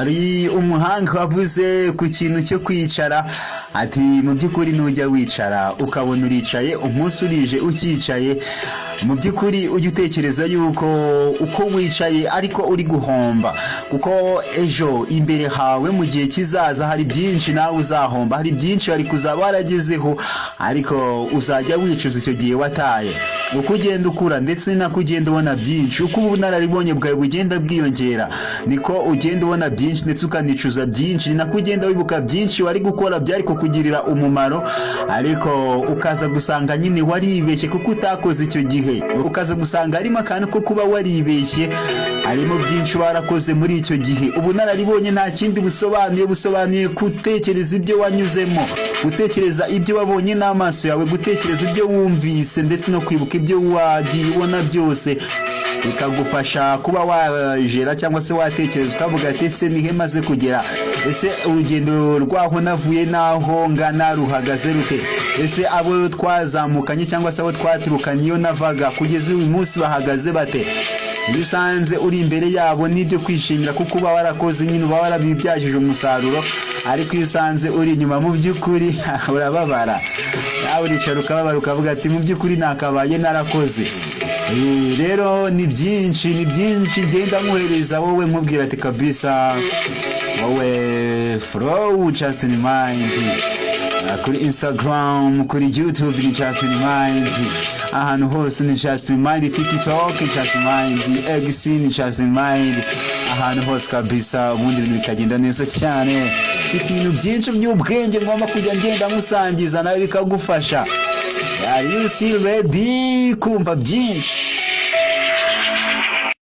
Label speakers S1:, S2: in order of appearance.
S1: hari umuhanga wavuze ku kintu cyo kwicara ati mu by'ukuri nujya wicara ukabona uricaye umunsi urije ukicaye mu by'ukuri ujye utekereza yuko uko wicaye ariko uri guhomba kuko ejo imbere hawe mu gihe kizaza hari byinshi nawe uzahomba hari byinshi wari kuzaba waragezeho ariko uzajya wicuza icyo gihe wataye uko ugenda ukura ndetse nako ugenda ubona byinshi uko ubunararibonye bwawe bugenda bwiyongera niko ugenda ubona byinshi ndetse ukanicuza byinshi ni nako ugenda wibuka byinshi wari gukora byari kukugirira umumaro ariko ukaza gusanga nyine waribeshye kuko utakoze icyo gihe ukaza gusanga harimo akantu ko kuba waribeshye harimo byinshi warakoze muri icyo gihe ubunararibonye nta kindi busobanuye gutekereza ibyo wanyuzemo gutekereza ibyo wabonye n'amaso yawe gutekereza ibyo wumvise ndetse no kwibuka ibyo wagiye ubona byose bikagufasha kuba wajera cyangwa se watekereza ukavuga ati ese nihe maze kugera ese urugendo rwaho navuye naho ngana ruhagaze rute ese abo twazamukanye cyangwa se abo twaturukanye iyo navaga kugeza uyu munsi bahagaze bate iyo usanze uri imbere yabo n'ibyo kwishimira kuko uba warakoze nyine uba warabibyajije umusaruro ariko iyo usanze uri inyuma mu by'ukuri urababara nawe uricara ukababara ukavuga ati mu by'ukuri nakabaye narakoze rero ni byinshi ngenda nkuhereza wowe nkubwira ati kabisa wowe flow just in mind kuri Instagram kuri YouTube ni just in mind ahantu hose ni just in mind TikTok just in mind X ni just in mind ahantu hose kabisa ubundi ibintu bikagenda neza cyane ibintu byinshi by'ubwenge ngomba kujya ngenda musangiza nawe bikagufasha are you still ready kumva byinshi